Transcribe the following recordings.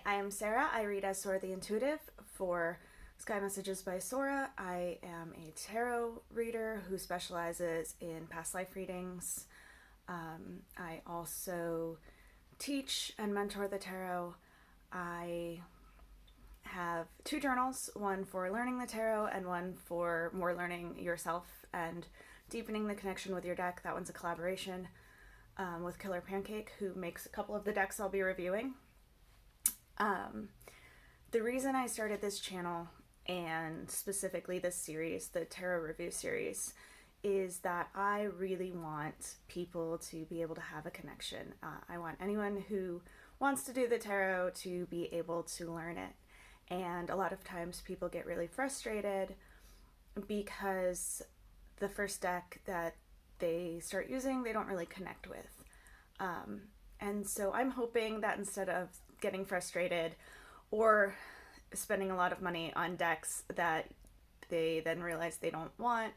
I am Sarah. I read as Sora the Intuitive for Sky Messages by Sora. I am a tarot reader who specializes in past life readings. I also teach and mentor the tarot. I have two journals, one for learning the tarot and one for more learning yourself and deepening the connection with your deck. That one's a collaboration with Killer Pancake, who makes a couple of the decks I'll be reviewing. The reason I started this channel, and specifically this series, the tarot review series, is that I really want people to be able to have a connection. I want anyone who wants to do the tarot to be able to learn it. And a lot of times people get really frustrated because the first deck that they start using, they don't really connect with. And so I'm hoping that instead of getting frustrated or spending a lot of money on decks that they then realize they don't want,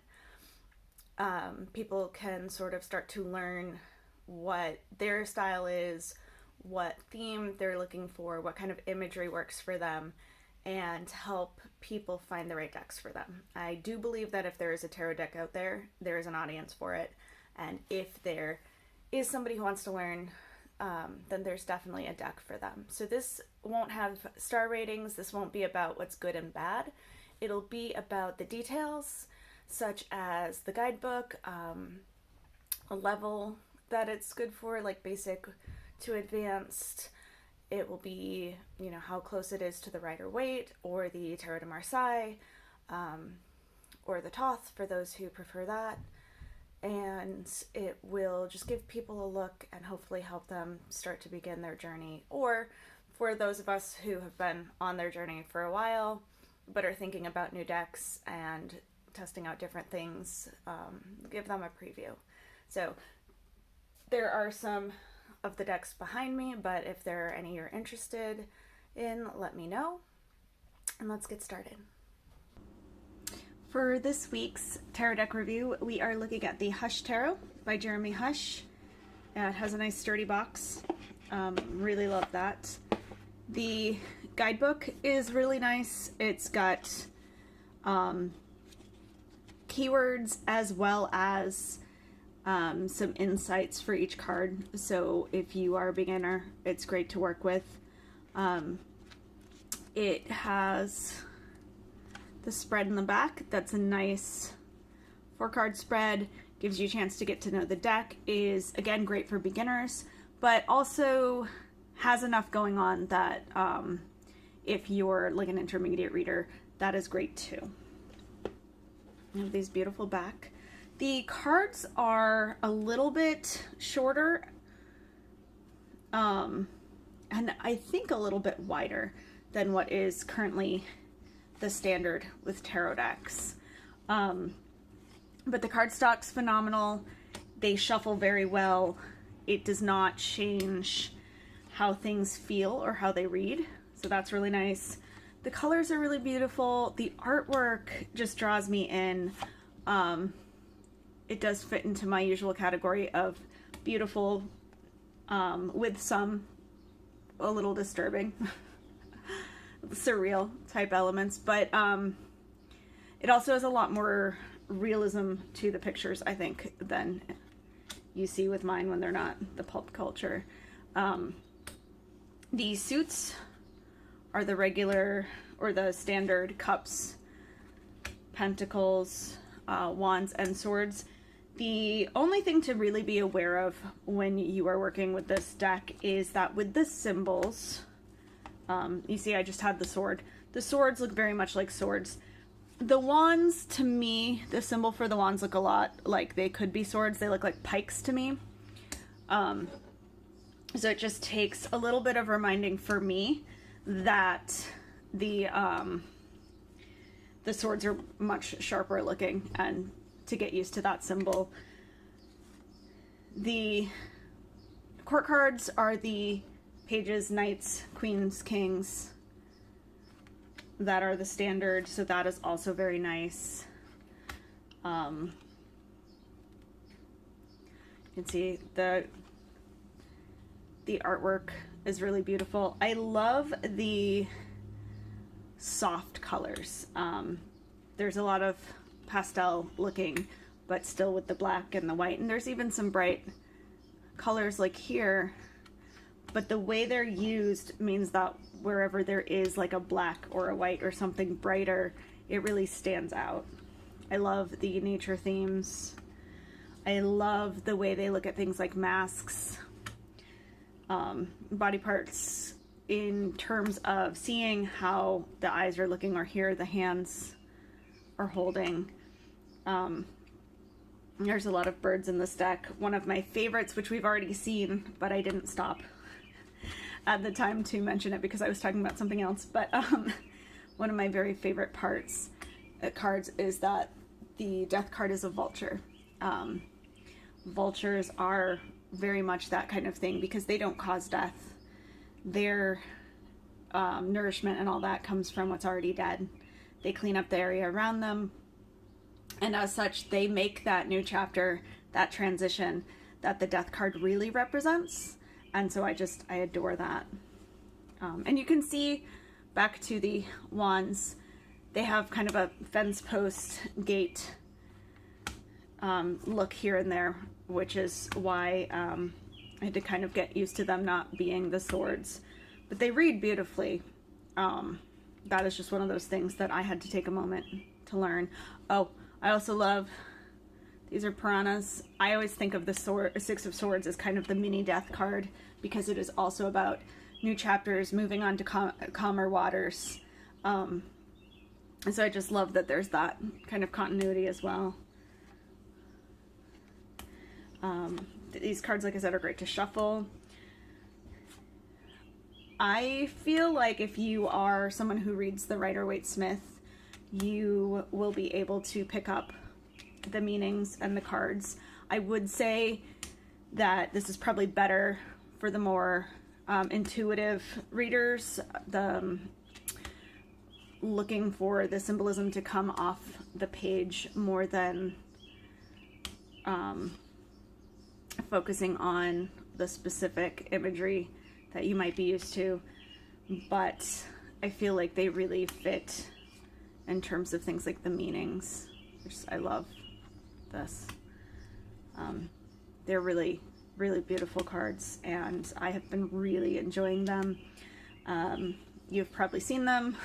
people can sort of start to learn what their style is, what theme they're looking for, what kind of imagery works for them, and help people find the right decks for them. I do believe that if there is a tarot deck out there, there is an audience for it. And if there is somebody who wants to learn, then there's definitely a deck for them. So this won't have star ratings. This won't be about what's good and bad. It'll be about the details, such as the guidebook, a level that it's good for, like basic to advanced. It will be, how close it is to the Rider-Waite or the Tarot de Marseille, or the Thoth for those who prefer that. And it will just give people a look and hopefully help them start to begin their journey. Or for those of us who have been on their journey for a while, but are thinking about new decks and testing out different things, give them a preview. So there are some of the decks behind me, but if there are any you're interested in, let me know. And let's get started. For this week's tarot deck review, we are looking at the Hush Tarot by Jeremy Hush. It has a nice sturdy box. Really love that. The guidebook is really nice. It's got keywords as well as some insights for each card. So if you are a beginner, it's great to work with. It has the spread in the back. That's a nice 4-card spread. Gives you a chance to get to know the deck. Is again great for beginners, but also has enough going on that if you're like an intermediate reader, that is great too. You have these beautiful back. The cards are a little bit shorter, and I think a little bit wider than what is currently the standard with tarot decks. But the cardstock's phenomenal. They shuffle very well. It does not change how things feel or how they read, so that's really nice. The colors are really beautiful. The artwork just draws me in. It does fit into my usual category of beautiful, with some a little disturbing surreal type elements, but it also has a lot more realism to the pictures, I think, than you see with mine when they're not the pulp culture. The suits are the regular or the standard cups, pentacles, wands, and swords. The only thing to really be aware of when you are working with this deck is that with the symbols, you see I just had the sword. The swords look very much like swords. The wands, to me, the symbol for the wands look a lot like they could be swords. They look like pikes to me. So it just takes a little bit of reminding for me that the swords are much sharper looking, and to get used to that symbol. The court cards are the pages, knights, queens, kings that are the standard, so that is also very nice. You can see the artwork is really beautiful. I love the soft colors. There's a lot of pastel looking, but still with the black and the white, and there's even some bright colors like here, but the way they're used means that wherever there is like a black or a white or something brighter, it really stands out. I love the nature themes. I love the way they look at things like masks, body parts, in terms of seeing how the eyes are looking, or here the hands are holding. There's a lot of birds in this deck. One of my favorites, which we've already seen, but I didn't stop at the time to mention it because I was talking about something else, but one of my very favorite cards is that the death card is a vulture. Vultures are very much that kind of thing because they don't cause death. Their nourishment and all that comes from what's already dead. They clean up the area around them, and as such they make that new chapter, that transition, that the death card really represents. And so I adore that. And you can see back to the wands, they have kind of a fence post gate look here and there, which is why I had to kind of get used to them not being the swords, but they read beautifully. That is just one of those things that I had to take a moment to learn. Oh, I also love, these are piranhas. I always think of the Six of Swords as kind of the mini death card because it is also about new chapters, moving on to calmer waters. And so I just love that there's that kind of continuity as well. These cards, like I said, are great to shuffle. I feel like if you are someone who reads the Rider-Waite-Smith, you will be able to pick up the meanings and the cards. I would say that this is probably better for the more intuitive readers, looking for the symbolism to come off the page more than focusing on the specific imagery that you might be used to. But I feel like they really fit in terms of things like the meanings. I love this. They're really, really beautiful cards, and I have been really enjoying them. You've probably seen them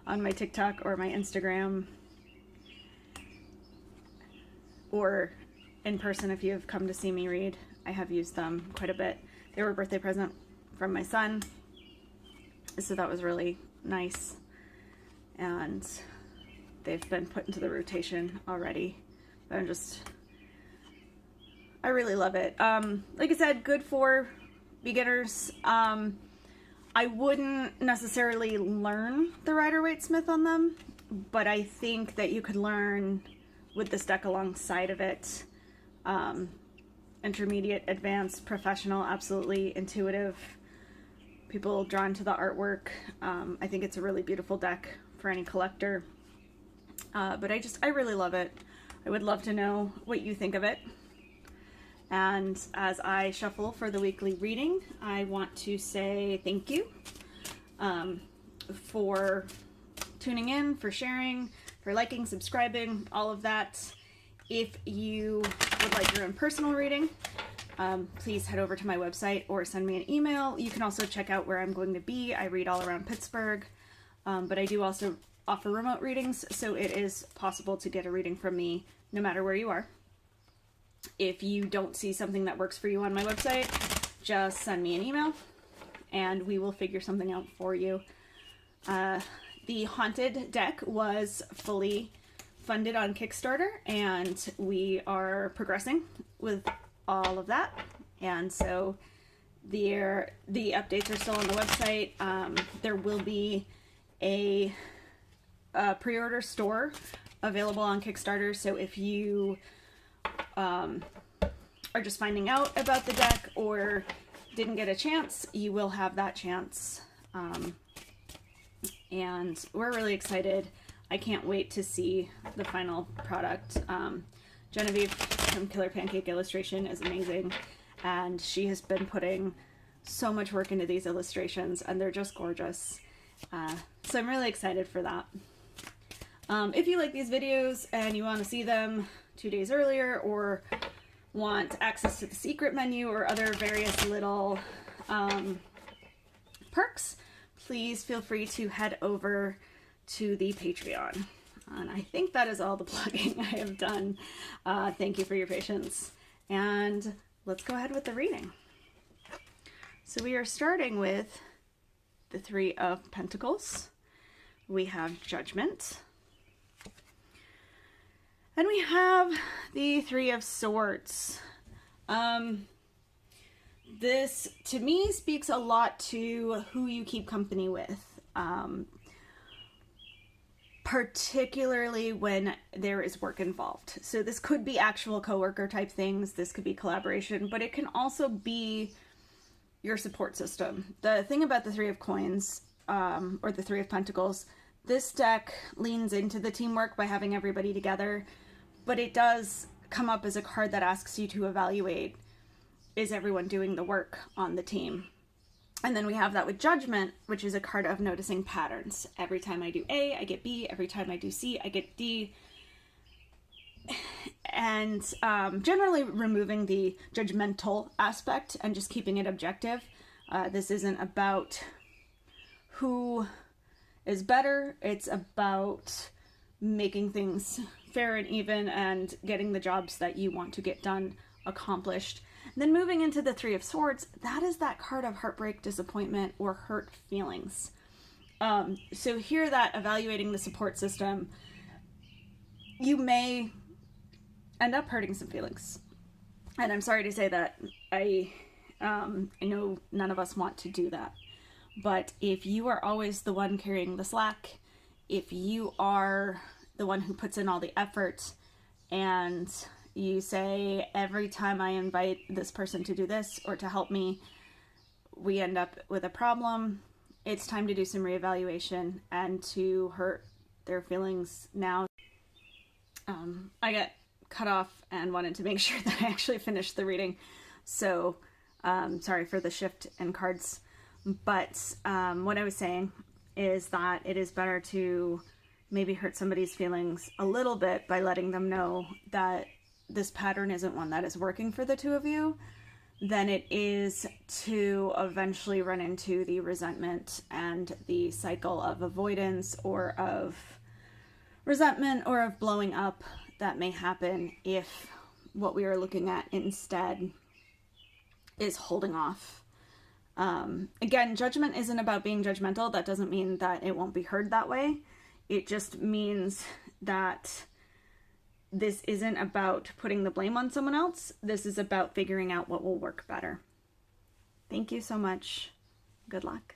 on my TikTok or my Instagram, or in person if you have come to see me read. I have used them quite a bit. They were a birthday present from my son, so that was really nice, and they've been put into the rotation already. But I really love it. Like I said, good for beginners. I wouldn't necessarily learn the Rider-Waite-Smith on them, but I think that you could learn with this deck alongside of it. Intermediate, advanced, professional, absolutely intuitive. People drawn to the artwork. I think it's a really beautiful deck for any collector. But I really love it. I would love to know what you think of it. And as I shuffle for the weekly reading, I want to say thank you for tuning in, for sharing, for liking, subscribing, all of that. If you would like your own personal reading, please head over to my website or send me an email. You can also check out where I'm going to be. I read all around Pittsburgh, but I do also offer remote readings, so it is possible to get a reading from me no matter where you are. If you don't see something that works for you on my website, just send me an email and we will figure something out for you. The Haunted deck was fully funded on Kickstarter, and we are progressing with all of that. And so the updates are still on the website. There will be a pre-order store available on Kickstarter, so if you are just finding out about the deck or didn't get a chance, you will have that chance. And we're really excited. I can't wait to see the final product. Genevieve from Killer Pancake Illustration is amazing, and she has been putting so much work into these illustrations, and they're just gorgeous. So I'm really excited for that. If you like these videos and you want to see them 2 days earlier, or want access to the secret menu or other various little perks, please feel free to head over to the Patreon. And I think that is all the plugging I have done. Thank you for your patience. And let's go ahead with the reading. So we are starting with the Three of Pentacles. We have Judgment. And we have the Three of Swords. This, to me, speaks a lot to who you keep company with. Particularly when there is work involved. So this could be actual coworker type things, this could be collaboration, but it can also be your support system. The thing about the Three of Coins, or the Three of Pentacles, this deck leans into the teamwork by having everybody together, but it does come up as a card that asks you to evaluate, is everyone doing the work on the team? And then we have that with Judgment, which is a card of noticing patterns. Every time I do A, I get B. Every time I do C, I get D. And generally removing the judgmental aspect and just keeping it objective. This isn't about who is better. It's about making things fair and even and getting the jobs that you want to get done accomplished. Then moving into the Three of Swords, that is that card of heartbreak, disappointment, or hurt feelings. So here, that evaluating the support system, you may end up hurting some feelings. And I'm sorry to say that. I know none of us want to do that. But if you are always the one carrying the slack, if you are the one who puts in all the effort, and you say, every time I invite this person to do this or to help me, we end up with a problem, it's time to do some reevaluation and to hurt their feelings now. I got cut off and wanted to make sure that I actually finished the reading. So sorry for the shift in cards. But what I was saying is that it is better to maybe hurt somebody's feelings a little bit by letting them know that this pattern isn't one that is working for the two of you, than it is to eventually run into the resentment and the cycle of avoidance or of resentment or of blowing up that may happen if what we are looking at instead is holding off. Again, judgment isn't about being judgmental. That doesn't mean that it won't be heard that way. It just means that this isn't about putting the blame on someone else. This is about figuring out what will work better. Thank you so much. Good luck.